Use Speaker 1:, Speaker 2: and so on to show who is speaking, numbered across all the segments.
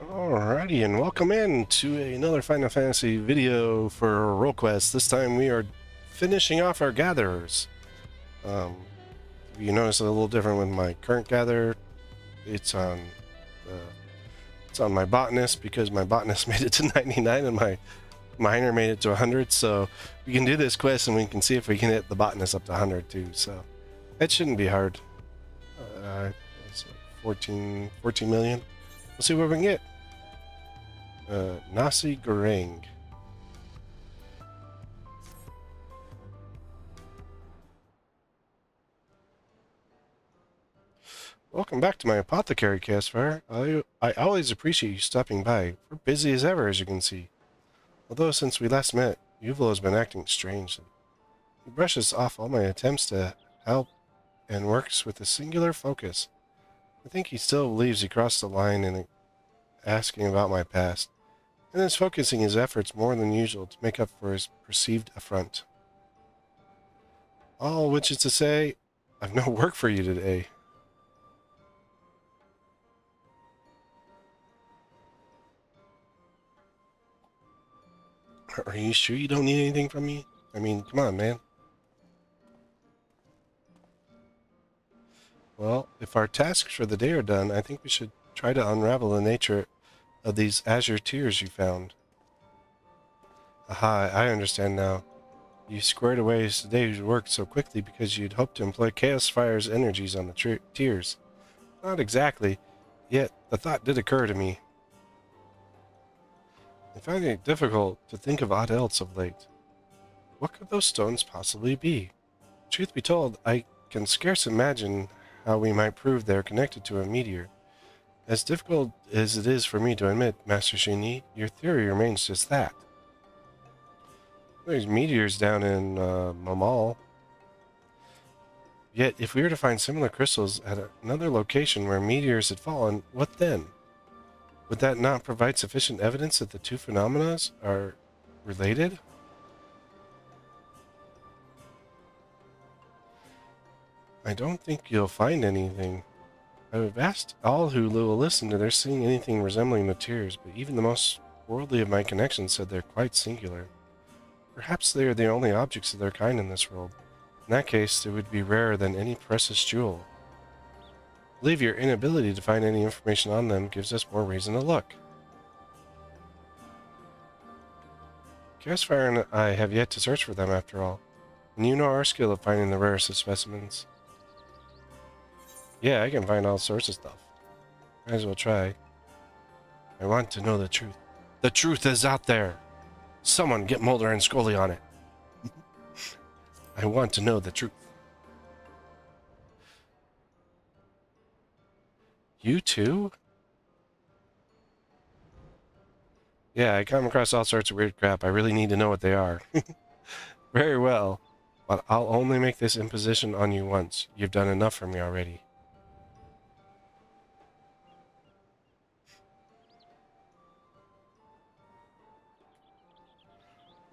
Speaker 1: Alrighty, and welcome in to another Final Fantasy video for RollQuest. This time we are finishing off our gatherers. Um, you notice a little different with my current gatherer. It's on, uh, it's on my botanist because my botanist made it to 99 and my miner made it to 100. So we can do this quest and we can see if we can hit the botanist up to 100 too. So it shouldn't be hard. It's 14 million. We'll see what we can get. Nasi goreng. Welcome back to my apothecary, Caspar. I always appreciate you stopping by. We're busy as ever, as you can see. Although since we last met, Yuval has been acting strangely. He brushes off all my attempts to help and works with a singular focus. I think he still believes he crossed the line in asking about my past, and is focusing his efforts more than usual to make up for his perceived affront. All which is to say, I've no work for you today. Are you sure you don't need anything from me? I mean, come on, man. Well, if our tasks for the day are done, I think we should try to unravel the nature of these azure tears you found. Aha, I understand now. You squared away today's work so quickly because you'd hoped to employ Chaos Fire's energies on the tears. Not exactly, yet the thought did occur to me. I find it difficult to think of aught else of late. What could those stones possibly be? Truth be told, I can scarce imagine how we might prove they're connected to a meteor. As difficult as it is for me to admit, Master Shinyi, your theory remains just that. There's meteors down in Mamal. Yet, if we were to find similar crystals at another location where meteors had fallen, what then? Would that not provide sufficient evidence that the two phenomena are related? I don't think you'll find anything. I've asked all who will listen to their seeing anything resembling the tears, but even the most worldly of my connections said they're quite singular. Perhaps they are the only objects of their kind in this world. In that case, they would be rarer than any precious jewel. I believe your inability to find any information on them gives us more reason to look. Gasfire and I have yet to search for them, after all, and you know our skill of finding the rarest of specimens. Yeah, I can find all sorts of stuff. Might as well try. I want to know the truth. The truth is out there! Someone get Mulder and Scully on it. I want to know the truth. You too? Yeah, I come across all sorts of weird crap. I really need to know what they are. Very well, but I'll only make this imposition on you once. You've done enough for me already.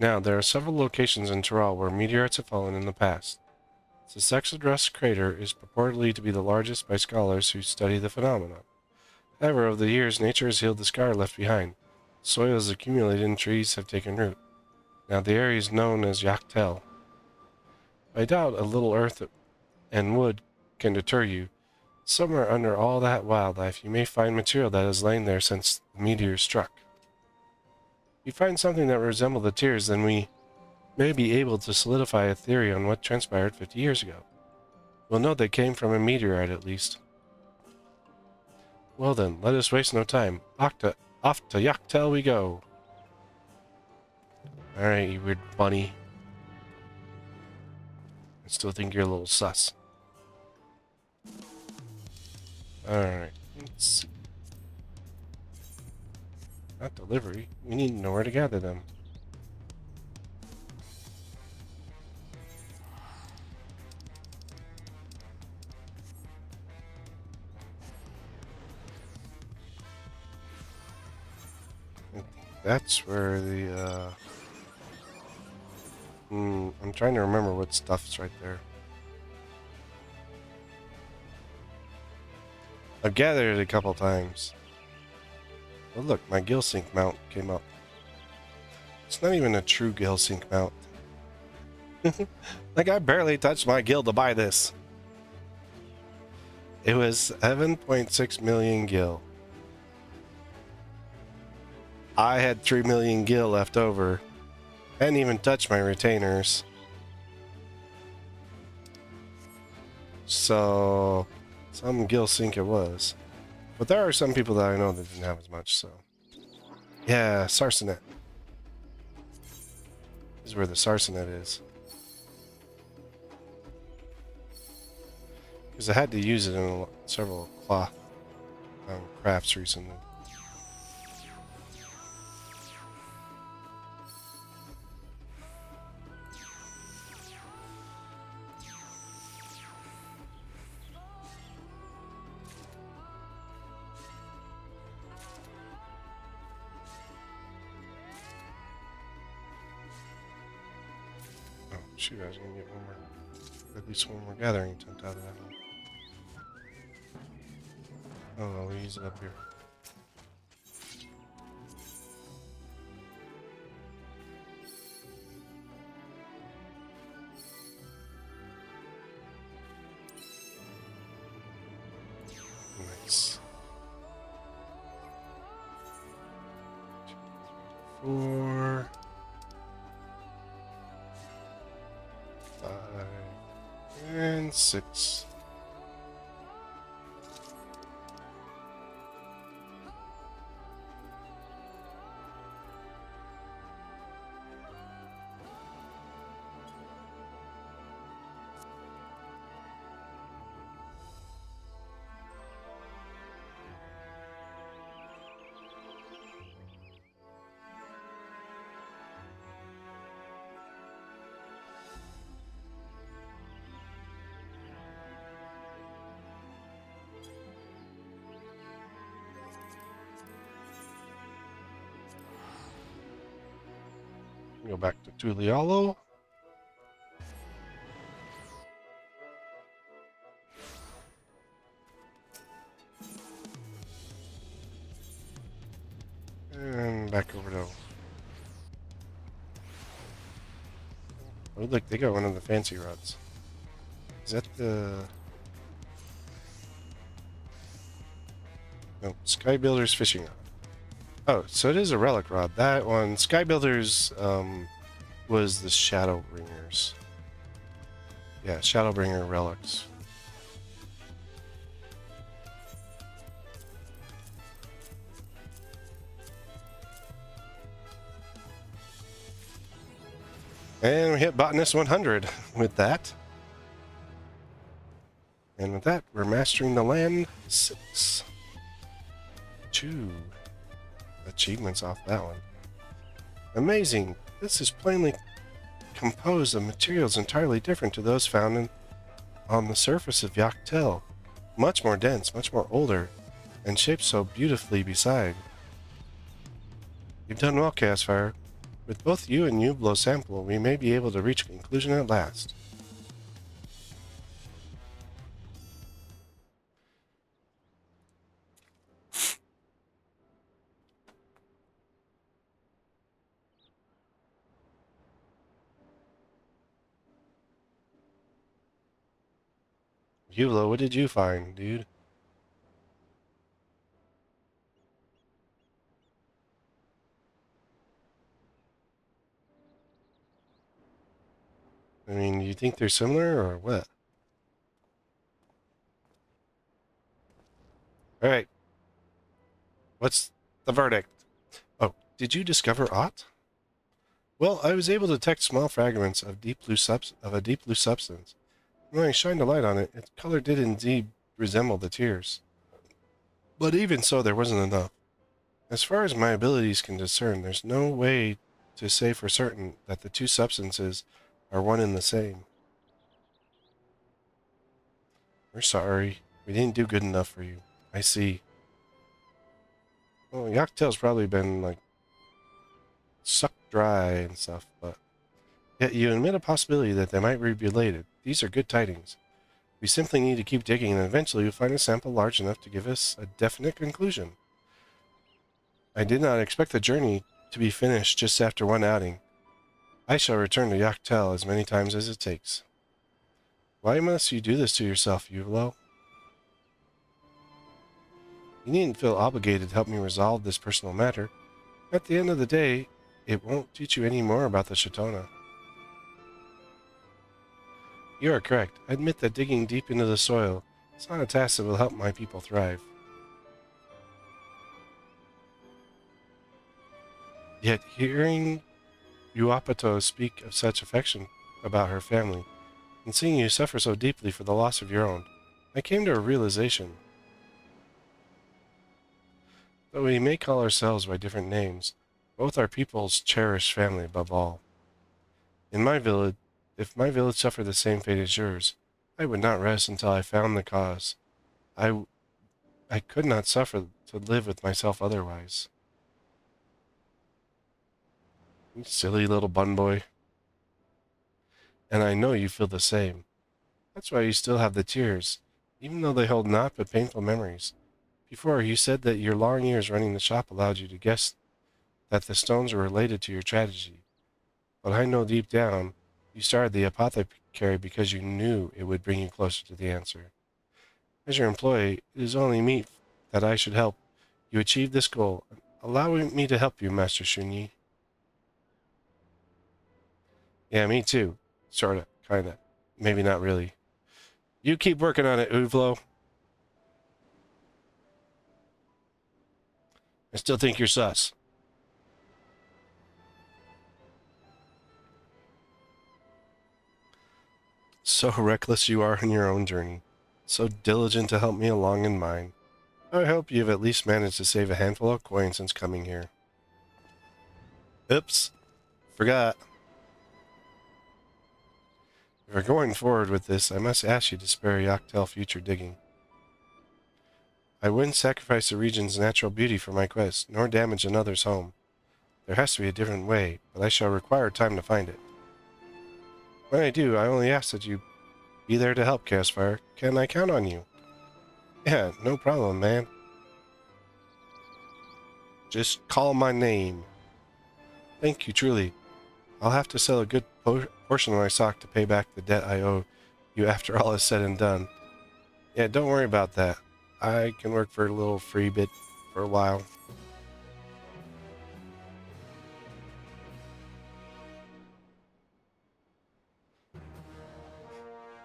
Speaker 1: Now, there are several locations in Tyrol where meteorites have fallen in the past. The Sexadrus crater is purportedly to be the largest by scholars who study the phenomenon. However, over the years, nature has healed the scar left behind. Soil has accumulated and trees have taken root. Now the area is known as Yaktel. I doubt a little earth and wood can deter you. Somewhere under all that wildlife, you may find material that has lain there since the meteor struck. If you find something that resembles the tears, then we may be able to solidify a theory on what transpired 50 years ago. We'll know they came from a meteorite at least. Well then, let us waste no time. Off to Yaktel we go. Alright, you weird bunny. I still think you're a little sus. Alright, let's see. Not delivery. We need to know where to gather them. That's where the, I'm trying to remember what stuff's right there. I've gathered it a couple times. Oh look, my gill sink mount came up. It's not even a true gill sink mount. Like, I barely touched my gill to buy this. It was 7.6 million gil. I had 3 million gil left over. Hadn't even touched my retainers. So, some gil sink it was. But there are some people that I know that didn't have as much, so. Yeah, sarsenet. This is where the sarsenet is. Because I had to use it in several cloth crafts recently. Oh, shoot, I was going to get one more, at least one more gathering tent out of that one. Oh, no, we'll use it up here. Nice. 2, 3, 4, 5, and 6. Go back to Tulialo. And back over to... Oh, look, they got one of the fancy rods. Is that the... No, Sky Builder's fishing rod. Oh, so it is a relic rod. That one, Sky Builder's, was the Shadowbringers. Yeah, Shadowbringer relics. And we hit Botanist 100 with that. And with that, we're mastering the land 6. 2 achievements off that one. Amazing. This is plainly composed of materials entirely different to those found on the surface of Yaktel. Much more dense, much more older, and shaped so beautifully beside. You've done well, Chaosfire. With both you and Ublo sample, we may be able to reach a conclusion at last. Ublo, what did you find, dude? I mean, do you think they're similar or what? Alright. What's the verdict? Oh, did you discover aught? Well, I was able to detect small fragments of a deep blue substance. When I shined a light on it, its color did indeed resemble the tears. But even so, there wasn't enough. As far as my abilities can discern, there's no way to say for certain that the two substances are one and the same. We're sorry. We didn't do good enough for you. I see. Well, Yaktel's probably been, like, sucked dry and stuff, but yet you admit a possibility that they might be related. These are good tidings. We simply need to keep digging, and eventually we'll find a sample large enough to give us a definite conclusion. I did not expect the journey to be finished just after one outing. I shall return to Yaktel as many times as it takes. Why must you do this to yourself, Uvlo? You needn't feel obligated to help me resolve this personal matter. At the end of the day, it won't teach you any more about the Shatona. You are correct. I admit that digging deep into the soil is not a task that will help my people thrive. Yet hearing Uapato speak of such affection about her family, and seeing you suffer so deeply for the loss of your own, I came to a realization. Though we may call ourselves by different names, both our peoples cherish family above all. In my village, if my village suffered the same fate as yours, I would not rest until I found the cause. I could not suffer to live with myself otherwise. You silly little bun boy. And I know you feel the same. That's why you still have the tears, even though they hold naught but painful memories. Before, you said that your long years running the shop allowed you to guess that the stones were related to your tragedy. But I know deep down, you started the apothecary because you knew it would bring you closer to the answer. As your employee, it is only me that I should help you achieve this goal. Allow me to help you, Master Shunyi. Yeah, me too. Sorta, kinda. Maybe not really. You keep working on it, Uvlo. I still think you're sus. So reckless you are in your own journey. So diligent to help me along in mine. I hope you've at least managed to save a handful of coins since coming here. Oops. Forgot. If we're going forward with this, I must ask you to spare Yaktel future digging. I wouldn't sacrifice the region's natural beauty for my quest, nor damage another's home. There has to be a different way, but I shall require time to find it. When I do, I only ask that you be there to help, Chaosfire. Can I count on you? Yeah, no problem, man. Just call my name. Thank you, truly. I'll have to sell a good portion of my stock to pay back the debt I owe you after all is said and done. Yeah, don't worry about that. I can work for a little free bit for a while.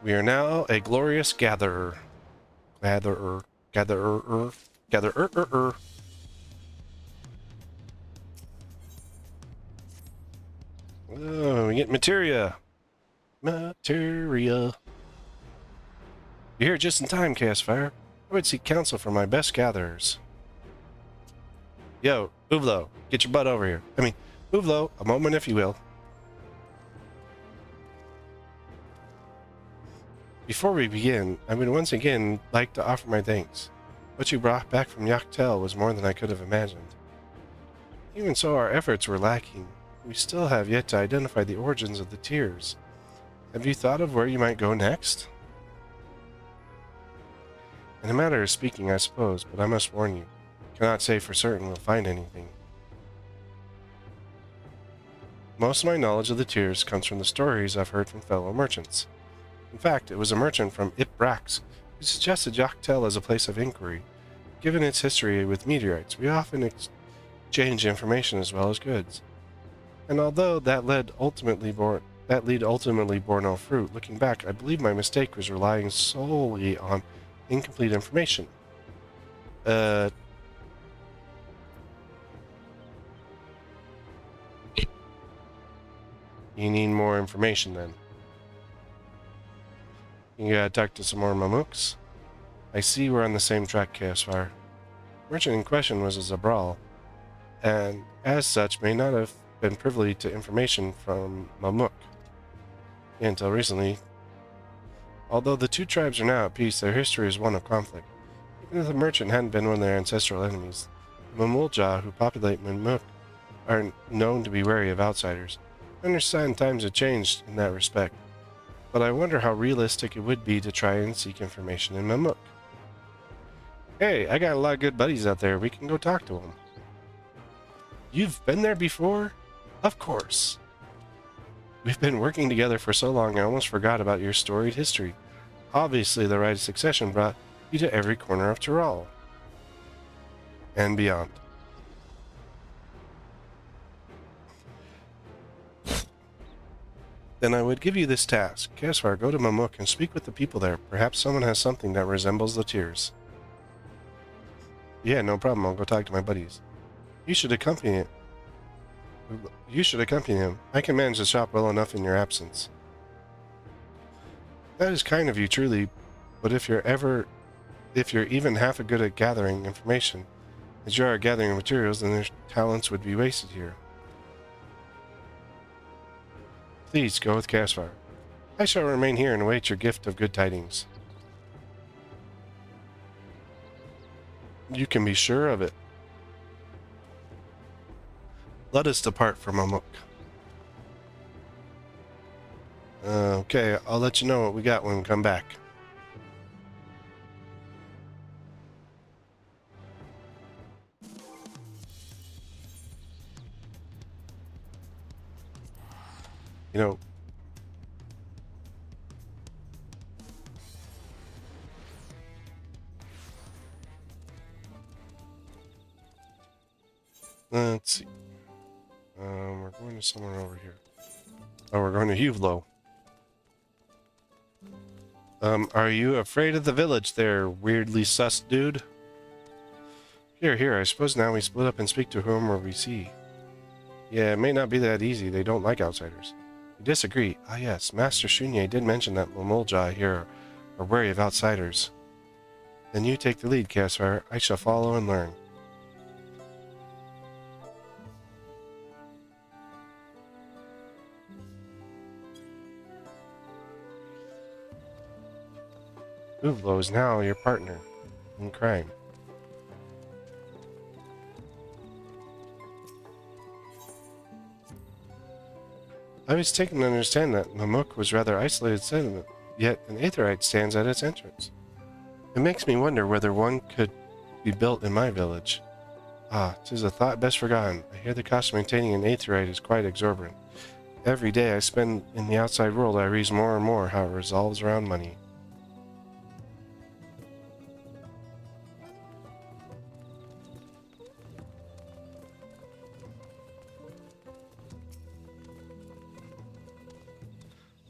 Speaker 1: We are now a glorious gatherer. Gatherer. Oh, we get materia. Materia. You're here just in time, Chaosfire. I would seek counsel from my best gatherers. Yo, Uvlo, get your butt over here. Uvlo, a moment if you will. Before we begin, I would once again like to offer my thanks. What you brought back from Yaktel was more than I could have imagined. Even so, our efforts were lacking. We still have yet to identify the origins of the tears. Have you thought of where you might go next? In a matter of speaking, I suppose, but I must warn you, cannot say for certain we'll find anything. Most of my knowledge of the tears comes from the stories I've heard from fellow merchants. In fact, it was a merchant from Iprax who suggested Yaktel as a place of inquiry. Given its history with meteorites, we often exchange information as well as goods. And although that lead ultimately bore no fruit, looking back, I believe my mistake was relying solely on incomplete information. You need more information then. You gotta talk to some more Mamuks. I see we're on the same track, Chaosfire. Merchant in question was a Zabral, and as such may not have been privy to information from Mamuk until recently. Although the two tribes are now at peace, their history is one of conflict. Even if the merchant hadn't been one of their ancestral enemies, the Mamulja who populate Mamuk are known to be wary of outsiders. I understand times have changed in that respect, but I wonder how realistic it would be to try and seek information in Mamuk. Hey, I got a lot of good buddies out there. We can go talk to them. You've been there before? Of course. We've been working together for so long I almost forgot about your storied history. Obviously, the rite of succession brought you to every corner of Tyrol. And beyond. Then I would give you this task. Caspar, go to Mamuk and speak with the people there. Perhaps someone has something that resembles the tears. Yeah, no problem. I'll go talk to my buddies. You should accompany it. You should accompany him. I can manage the shop well enough in your absence. That is kind of you, truly. But if you're even half as good at gathering information as you are at gathering materials, then your talents would be wasted here. Please go with Caspar. I shall remain here and await your gift of good tidings. You can be sure of it. Let us depart from Amuk. Okay, I'll let you know what we got when we come back. You know, let's see. We're going to somewhere over here. Oh, we're going to Huvlo. Are you afraid of the village there, weirdly sus dude? Here, I suppose now we split up and speak to whomever we see. Yeah, it may not be that easy. They don't like outsiders. We disagree. Ah, yes, Master Shunye did mention that Momolja here are wary of outsiders. Then you take the lead, Caspar. I shall follow and learn. Uvlo is now your partner in crime. I was taken to understand that Mamuk was rather isolated settlement, yet an aetherite stands at its entrance. It makes me wonder whether one could be built in my village. Ah, 'tis a thought best forgotten. I hear the cost of maintaining an aetherite is quite exorbitant. Every day I spend in the outside world, I reason more and more how it revolves around money.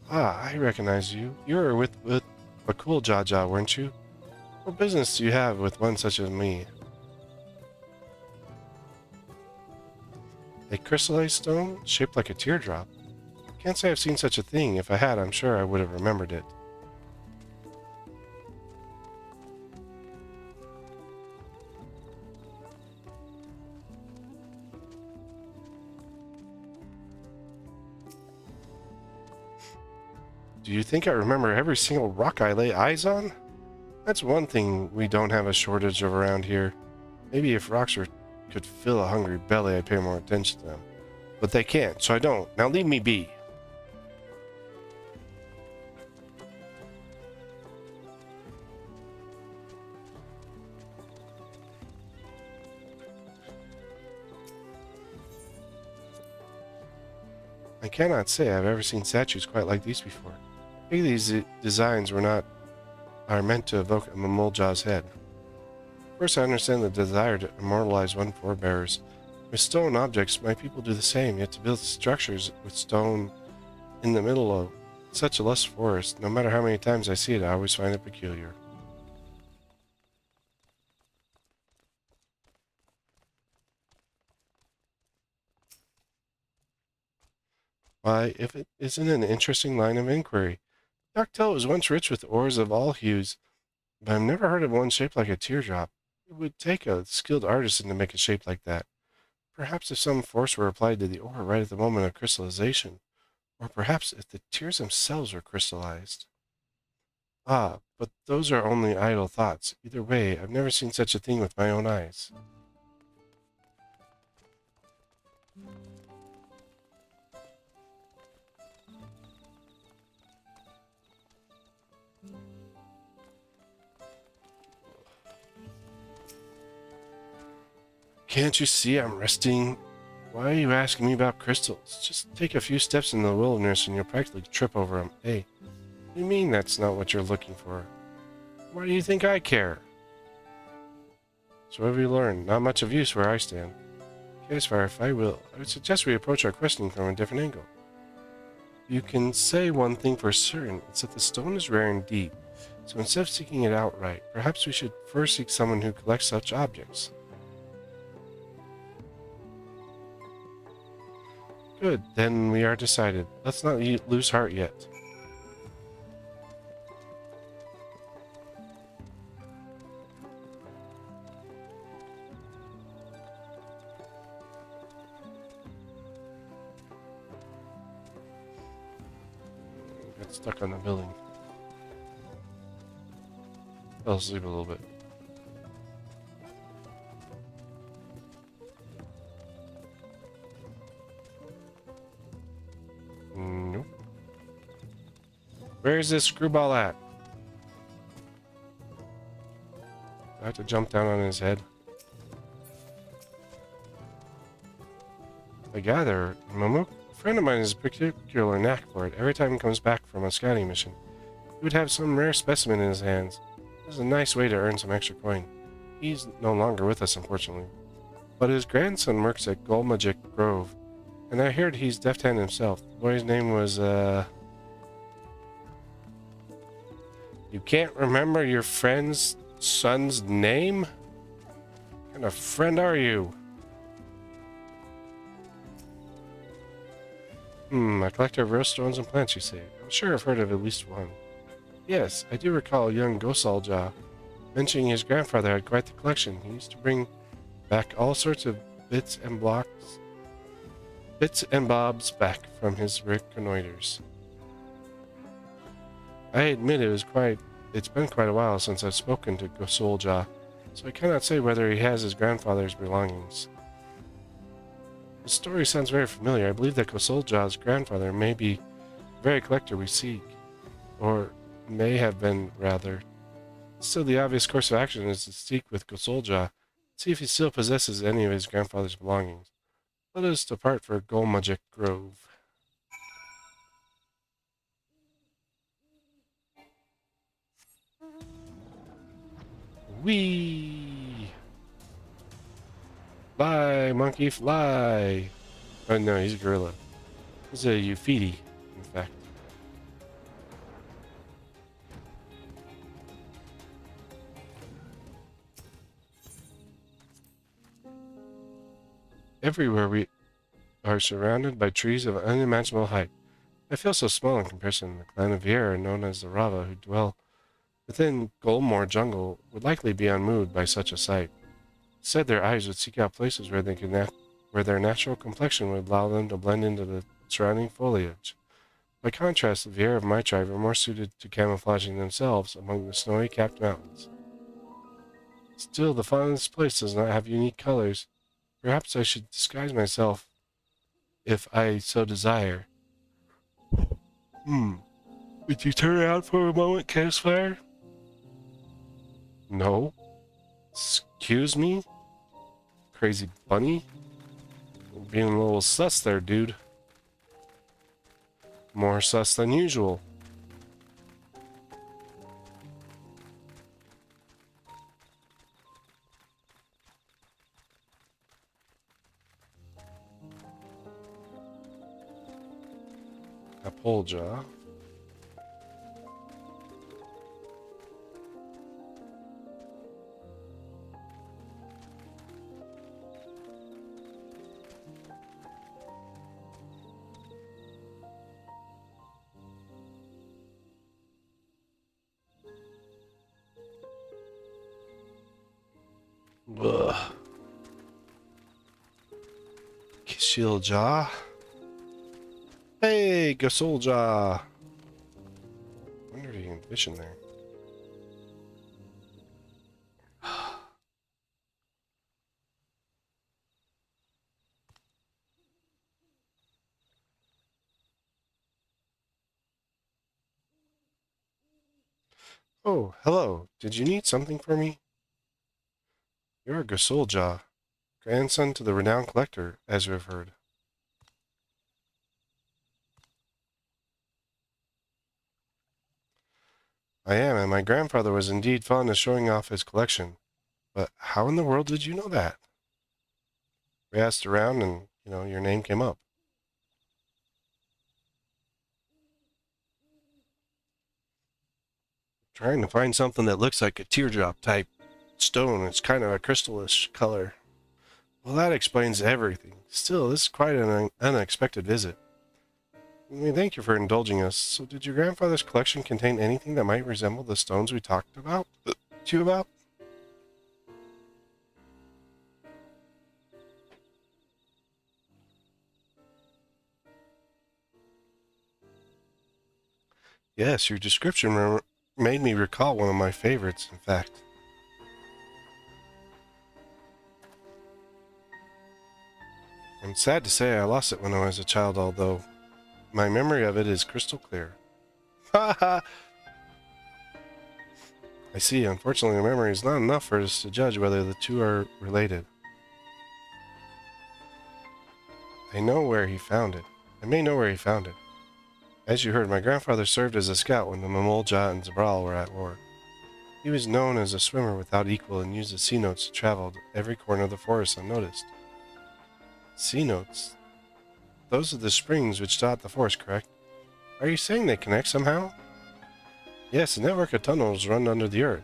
Speaker 1: Ah, I recognize you. You were with a cool Jaja, weren't you? What business do you have with one such as me? A crystallized stone shaped like a teardrop? Can't say I've seen such a thing. If I had, I'm sure I would have remembered it. Do you think I remember every single rock I lay eyes on? That's one thing we don't have a shortage of around here. Maybe if could fill a hungry belly, I'd pay more attention to them. But they can't, so I don't. Now leave me be. I cannot say I've ever seen statues quite like these before. Maybe these designs are meant to evoke a Mamolja's head. Of course, I understand the desire to immortalize one's forebears. With stone objects, my people do the same, yet to build structures with stone in the middle of such a lush forest, no matter how many times I see it, I always find it peculiar. Why, if it isn't an interesting line of inquiry. Noctel was once rich with ores of all hues, but I've never heard of one shaped like a teardrop. It would take a skilled artisan to make a shape like that. Perhaps if some force were applied to the ore right at the moment of crystallization, or perhaps if the tears themselves were crystallized. Ah, but those are only idle thoughts. Either way, I've never seen such a thing with my own eyes. Can't you see I'm resting Why are you asking me about crystals? Just take a few steps in the wilderness and you'll practically trip over them. Hey, what do you mean that's not what you're looking for? Why do you think I care? So what have you learned? Not much of use where I stand. Okay, Spire, if I would suggest we approach our questioning from a different angle. You can say one thing for certain, it's that the stone is rare and deep. So instead of seeking it outright, perhaps we should first seek someone who collects such objects. Good, then we are decided. Let's not lose heart yet. Got stuck on the building. Fell asleep a little bit. Nope. Where's this screwball at? I have to jump down on his head. I gather, Momo, a friend of mine has a particular knack for it. Every time he comes back from a scouting mission, he would have some rare specimen in his hands. This is a nice way to earn some extra coin. He's no longer with us, unfortunately. But his grandson works at Golmagic Grove, and I heard he's deft-hand himself. The boy's name was, You can't remember your friend's son's name? What kind of friend are you? A collector of rare stones and plants, you say? I'm sure I've heard of at least one. Yes, I do recall young Gosalja mentioning his grandfather had quite the collection. He used to bring back all sorts of bits and bobs back from his reconnoiters. I admit it's been quite a while since I've spoken to Gosalja, so I cannot say whether he has his grandfather's belongings. The story sounds very familiar. I believe that Gosalja's grandfather may be the very collector we seek, or may have been, rather. Still, the obvious course of action is to speak with Gosalja, see if he still possesses any of his grandfather's belongings. Let us depart for Golmagic Grove. Whee! Fly, monkey, fly! Oh no, he's a gorilla. He's a Ufidi, in fact. Everywhere we are surrounded by trees of unimaginable height. I feel so small in comparison. The clan of Viera, known as the Rava, who dwell within Golmore jungle, would likely be unmoved by such a sight. Instead, their eyes would seek out places where where their natural complexion would allow them to blend into the surrounding foliage. By contrast, the Viera of my tribe are more suited to camouflaging themselves among the snowy-capped mountains. Still, the fauna of this place does not have unique colors. Perhaps I should disguise myself if I so desire. Would you turn around for a moment, Campfire? No. Excuse me? Crazy bunny? You're being a little sus there, dude. More sus than usual. Apolja. Ugh. Kishilja. Hey, Gasolja. Wonder if you can fish in there. Oh, hello. Did you need something for me? You're a Gasolja. Grandson to the renowned collector, as you have heard. I am, and my grandfather was indeed fond of showing off his collection. But how in the world did you know that? We asked around and, your name came up. Trying to find something that looks like a teardrop type stone. It's kind of a crystallish color. Well, that explains everything. Still, this is quite an unexpected visit. Thank you for indulging us. So, did your grandfather's collection contain anything that might resemble the stones we talked about? To you about? Yes, your description made me recall one of my favorites, in fact. I'm sad to say I lost it when I was a child, although my memory of it is crystal clear. Ha ha! I see. Unfortunately, memory is not enough for us to judge whether the two are related. I know where he found it. I may know where he found it. As you heard, my grandfather served as a scout when the Mamolja and Zabral were at war. He was known as a swimmer without equal and used the sea notes to travel to every corner of the forest unnoticed. Sea notes? Those are the springs which dot the forest, correct? Are you saying they connect somehow? Yes, a network of tunnels run under the earth.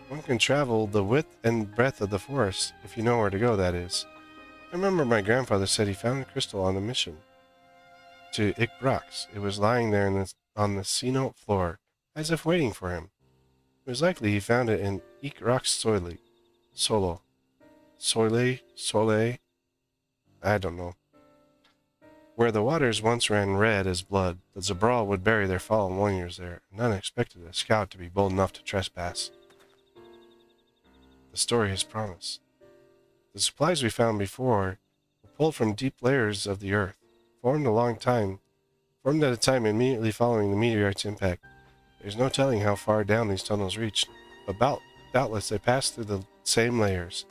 Speaker 1: One can travel the width and breadth of the forest, if you know where to go, that is. I remember my grandfather said he found a crystal on a mission to Ikbrax. It was lying there on the sea note floor, as if waiting for him. It was likely he found it in Ikbrax Solo. Sole? I don't know. Where the waters once ran red as blood, the Zabral would bury their fallen warriors there, and none expected a scout to be bold enough to trespass. The story has promise. The supplies we found before were pulled from deep layers of the earth, formed at a time immediately following the meteorite's impact. There's no telling how far down these tunnels reached, but doubtless they passed through the same layers.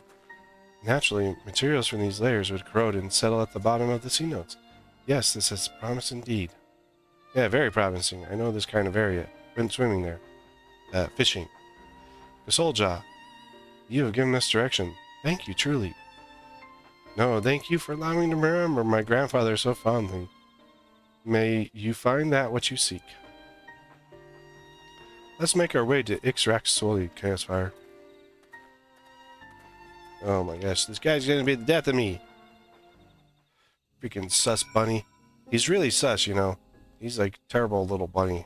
Speaker 1: Naturally, materials from these layers would corrode and settle at the bottom of the sea notes. Yes, this has promise indeed. Yeah, very promising. I know this kind of area. Been swimming there. Fishing. Kasolja, you have given us direction. Thank you, truly. No, thank you for allowing me to remember my grandfather so fondly. May you find that what you seek. Let's make our way to Ixrax Soli, Chaosfire. Oh my gosh, this guy's gonna be the death of me. Freaking sus bunny. He's really sus, you know. He's like terrible little bunny.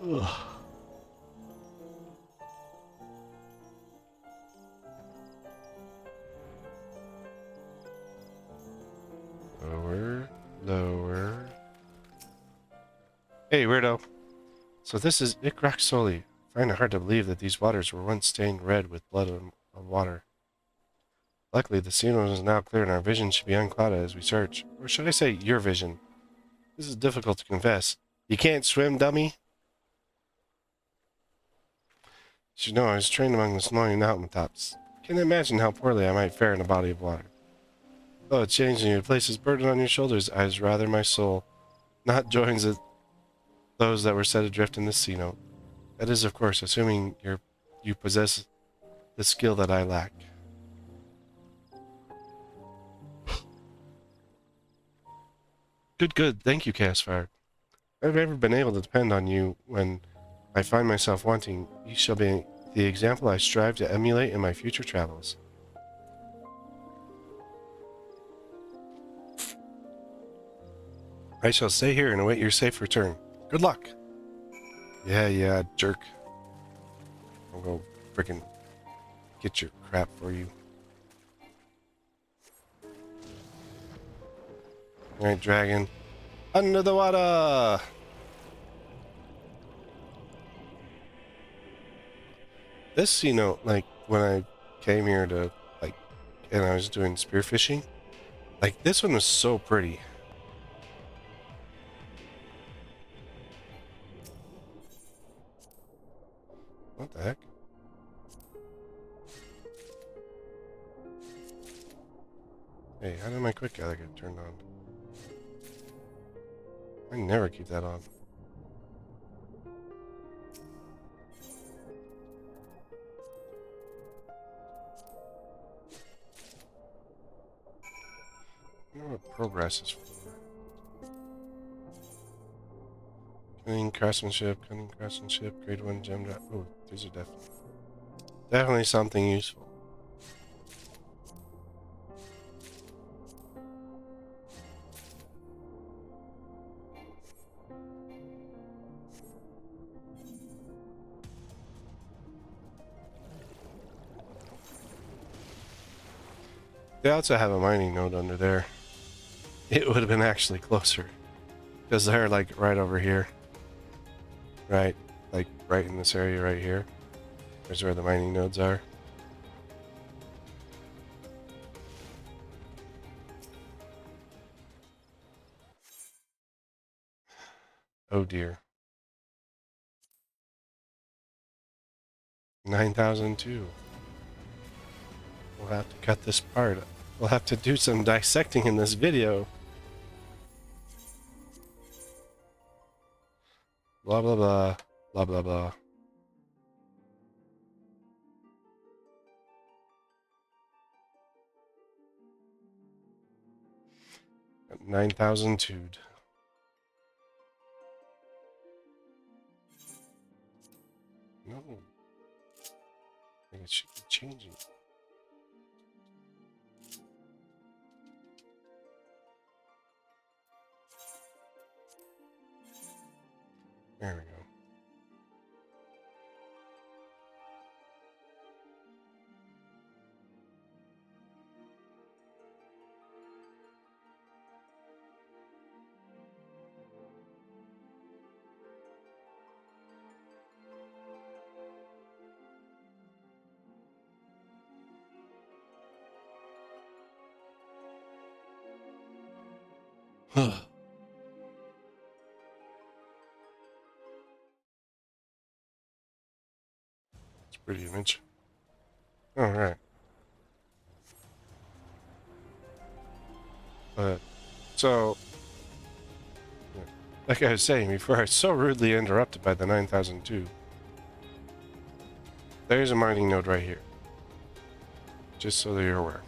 Speaker 1: Ugh. Lower, lower. Hey, weirdo. So this is Ixrax Soli. I find it hard to believe that these waters were once stained red with blood of water. Luckily, the scene is now clear and our vision should be unclouded as we search. Or should I say, your vision? This is difficult to confess. You can't swim, dummy? You know, I was trained among the snowy mountaintops. Can't imagine how poorly I might fare in a body of water. Though it's changing you to place this burden on your shoulders, I'd rather my soul not joins those that were set adrift in the sea note. That is, of course, assuming you possess the skill that I lack. Good, good. Thank you, Caspar. I've never been able to depend on you when I find myself wanting. You shall be the example I strive to emulate in my future travels. I shall stay here and await your safe return. Good luck. Yeah, jerk. I'll go frickin' get your crap for you. Alright, dragon. Under the water! This, like, when I came here to, like, and I was doing spearfishing, like, this one was so pretty. What the heck? Hey, how did my quick gather get turned on? I never keep that on. I wonder what progress is for. Cunning craftsmanship, grade 1 gem drop. Oh, these are definitely something useful. They also have a mining node under there. It would have been actually closer. Because they're like right over here. Right, like right in this area right here. There's where the mining nodes are. Oh dear. 9,002. We'll have to cut this part. We'll have to do some dissecting in this video. Blah blah blah. Blah blah blah. 9,002. No. I think it should be changing. There we go. It's a pretty image. Alright. So, like I was saying before, I was so rudely interrupted by the 9,002. There's a mining node right here. Just so that you're aware.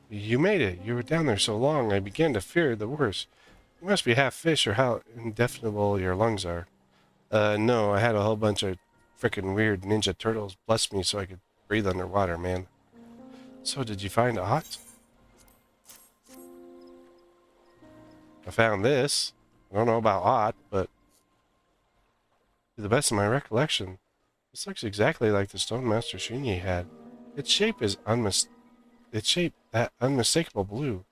Speaker 1: You made it. You were down there so long, I began to fear the worst. You must be half fish or how indefinable your lungs are. No, I had a whole bunch of frickin' weird ninja turtles bless me so I could breathe underwater, man. So, did you find aught? I found this. I don't know about aught, but to the best of my recollection, this looks exactly like the stone Master Shinyi had. Its shape is that unmistakable blue.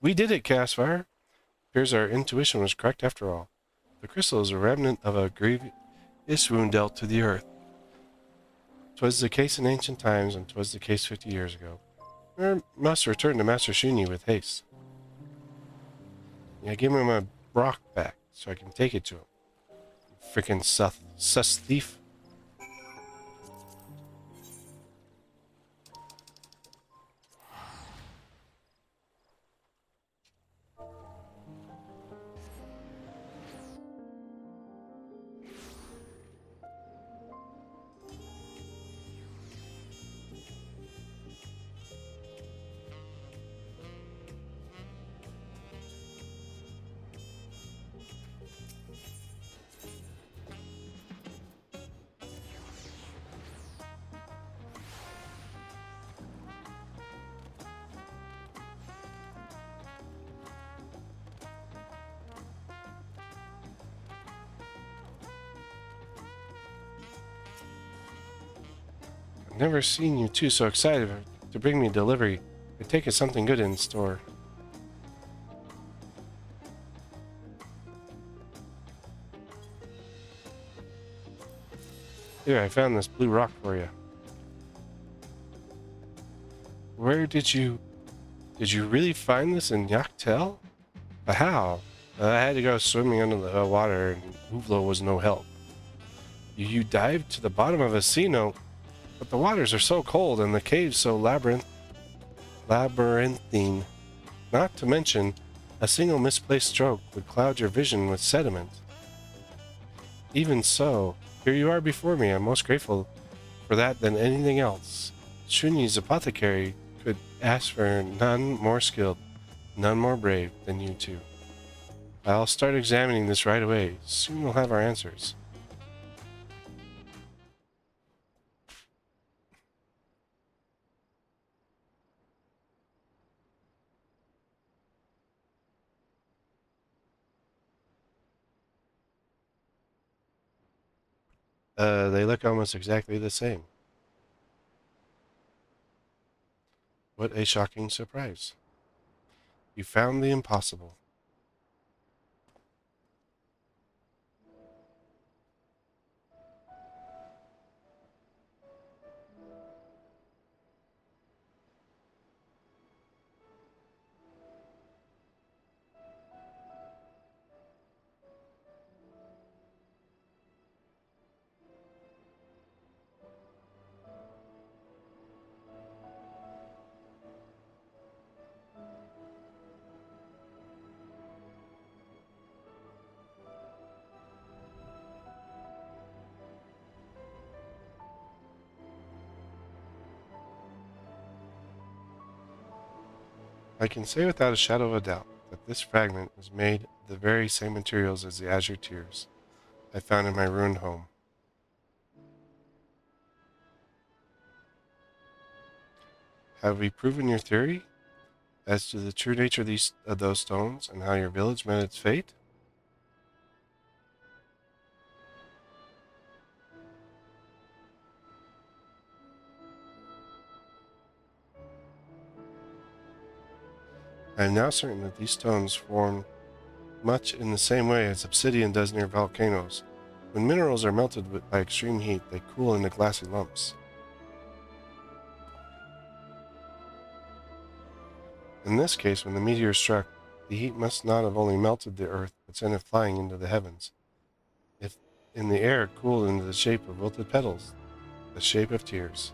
Speaker 1: We did it, Caspar. Appears our intuition was correct after all. The crystal is a remnant of a grievous wound dealt to the earth. 'Twas the case in ancient times, and 'twas the case 50 years ago. We must return to Master Shinyi with haste. Yeah, give him a rock back so I can take it to him. Frickin' sus thief. Never seen you two so excited to bring me delivery. I take it something good in store. Here, I found this blue rock for you. Where did you really find this in Yaktel? How? I had to go swimming under the water, and Uvlo was no help. You dived to the bottom of a sea note, but the waters are so cold and the caves so labyrinthine. Not to mention, a single misplaced stroke would cloud your vision with sediment. Even so, here you are before me. I'm most grateful for that than anything else. Shunyi's apothecary could ask for none more skilled, none more brave than you two. I'll start examining this right away. Soon we'll have our answers. They look almost exactly the same. What a shocking surprise. You found the impossible. I can say without a shadow of a doubt that this fragment was made of the very same materials as the azure tears I found in my ruined home. Have we proven your theory as to the true nature of those stones and how your village met its fate? I am now certain that these stones formed much in the same way as obsidian does near volcanoes. When minerals are melted by extreme heat, they cool into glassy lumps. In this case, when the meteor struck, the heat must not have only melted the earth, but sent it flying into the heavens. If in the air, it cooled into the shape of wilted petals, the shape of tears.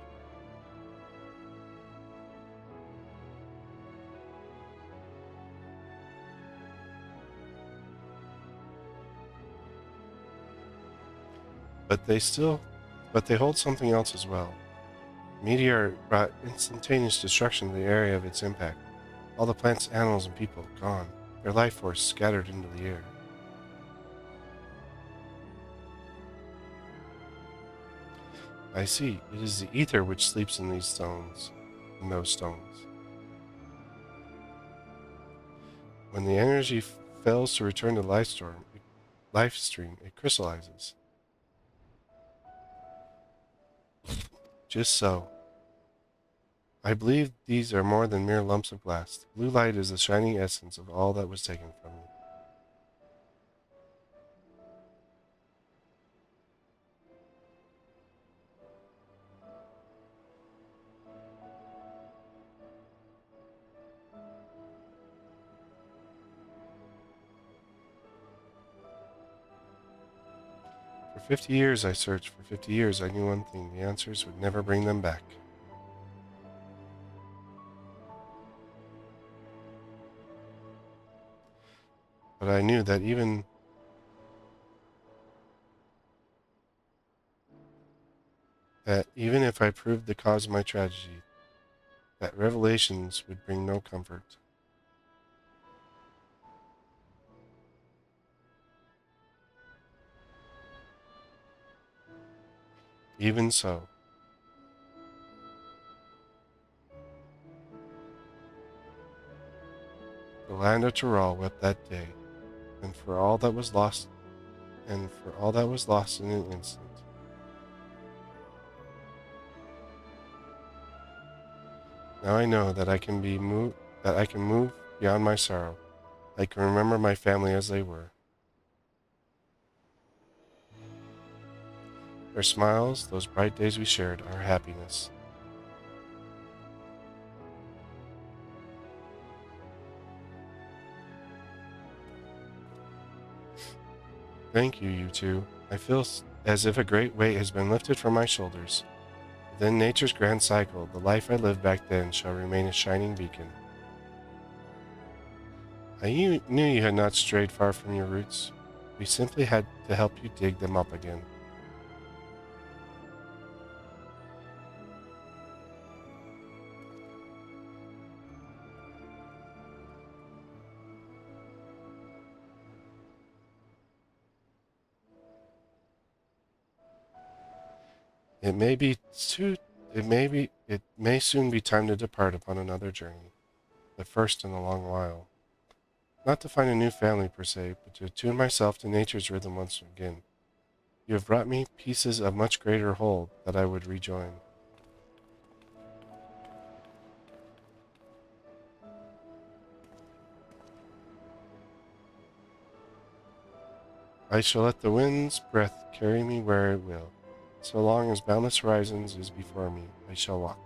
Speaker 1: But they hold something else as well. The meteor brought instantaneous destruction to the area of its impact. All the plants, animals, and people gone, their life force scattered into the air. I see. It is the ether which sleeps in these stones, in those stones. When the energy fails to return to life stream, it crystallizes. Just so. I believe these are more than mere lumps of glass. Blue light is the shining essence of all that was taken from me. For 50 years I searched. For 50 years I knew one thing. The answers would never bring them back. But I knew that even if I proved the cause of my tragedy, that revelations would bring no comfort. Even so, the land of Tyrol wept that day, and for all that was lost, in an instant. Now I know that I can move beyond my sorrow. I can remember my family as they were. Their smiles, those bright days we shared, our happiness. Thank you, you two. I feel as if a great weight has been lifted from my shoulders. Within nature's grand cycle, the life I lived back then shall remain a shining beacon. Knew you had not strayed far from your roots. We simply had to help you dig them up again. It may be too it may soon be time to depart upon another journey, the first in a long while. Not to find a new family per se, but to attune myself to nature's rhythm once again. You have brought me pieces of much greater whole that I would rejoin. I shall let the wind's breath carry me where it will. So long as boundless horizons is before me, I shall walk.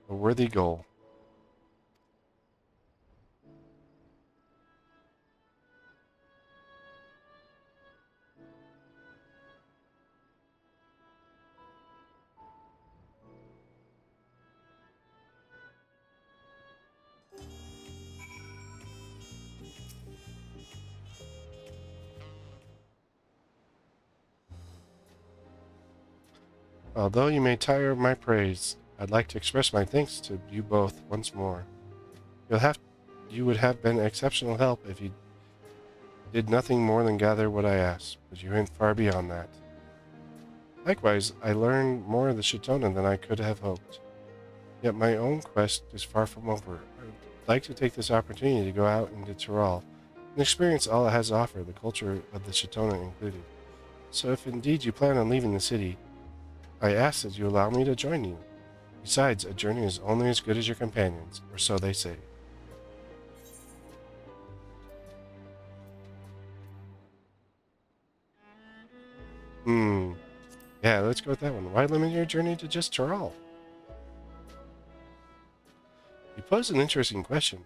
Speaker 1: A worthy goal. Although you may tire of my praise, I'd like to express my thanks to you both once more. You'll have you would have been exceptional help if you did nothing more than gather what I asked, but you went far beyond that. Likewise, I learned more of the Shitona than I could have hoped. Yet my own quest is far from over. I'd like to take this opportunity to go out into Tyrol and experience all it has to offer, the culture of the Shitona included. So if indeed you plan on leaving the city, I ask that you allow me to join you. Besides, a journey is only as good as your companions, or so they say. Yeah, let's go with that one. Why limit your journey to just Tyrol? You pose an interesting question.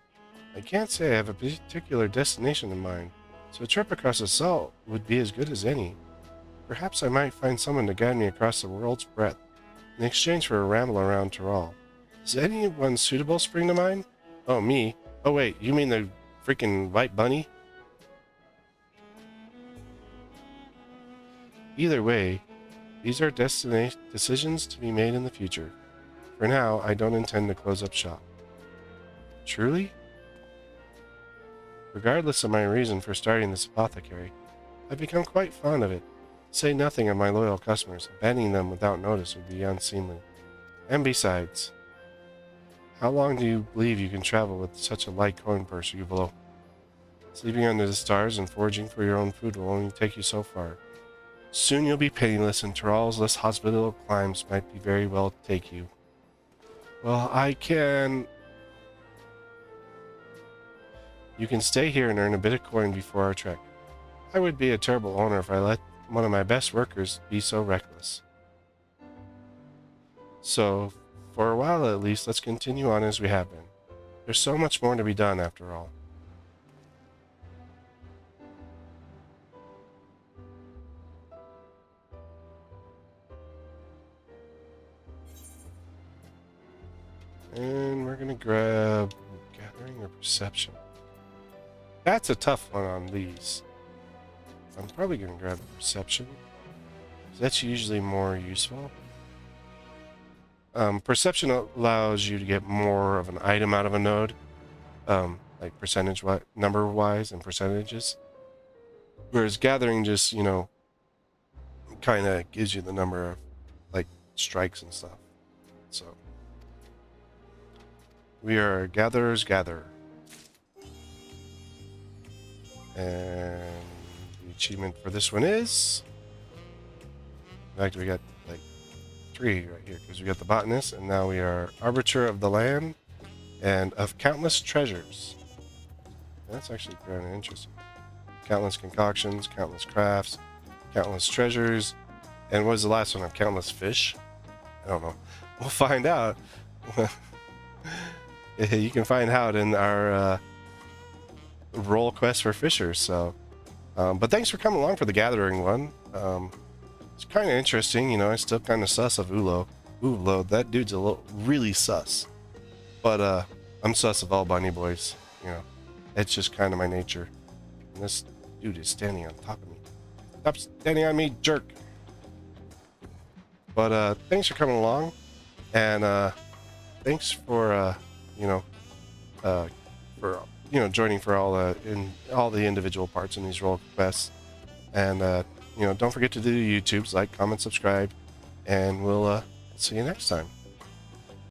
Speaker 1: I can't say I have a particular destination in mind, so a trip across the salt would be as good as any. Perhaps I might find someone to guide me across the world's breadth in exchange for a ramble around Tyrol. Does anyone suitable spring to mind? Oh, me? Oh, wait, you mean the freaking white bunny? Either way, these are decisions to be made in the future. For now, I don't intend to close up shop. Truly? Regardless of my reason for starting this apothecary, I've become quite fond of it. To say nothing of my loyal customers, abandoning them without notice would be unseemly. And besides, how long do you believe you can travel with such a light coin purse, Uvalo? Sleeping under the stars and foraging for your own food will only take you so far. Soon you'll be penniless, and Tyrol's less hospitable climes might be very well take you. Well, You can stay here and earn a bit of coin before our trek. I would be a terrible owner if I let one of my best workers be so reckless. So, for a while at least, let's continue on as we have been. There's so much more to be done after all. And we're gonna grab gathering or perception. That's a tough one on these. I'm probably gonna grab perception. That's usually more useful. Perception allows you to get more of an item out of a node, like number wise and percentages. Whereas gathering just, kind of gives you the number of like strikes and stuff. So we are gatherers gather, and we achievement for this one is... In fact, we got like 3 right here, because we got the botanist, and now we are arbiter of the land and of countless treasures. That's actually kind of interesting. Countless concoctions, countless crafts, countless treasures, and what was the last one? Of countless fish? I don't know. We'll find out. You can find out in our role quest for fishers. So, but thanks for coming along for the gathering one. It's kind of interesting, you know. I still kind of sus of Ulo. Ulo, that dude's a little really sus. But I'm sus of all bunny boys. You know, it's just kind of my nature. And this dude is standing on top of me. Stop standing on me, jerk. But thanks for coming along, and thanks for joining for all the individual parts in these role quests. And don't forget to do YouTubes, like, comment, subscribe, and we'll see you next time.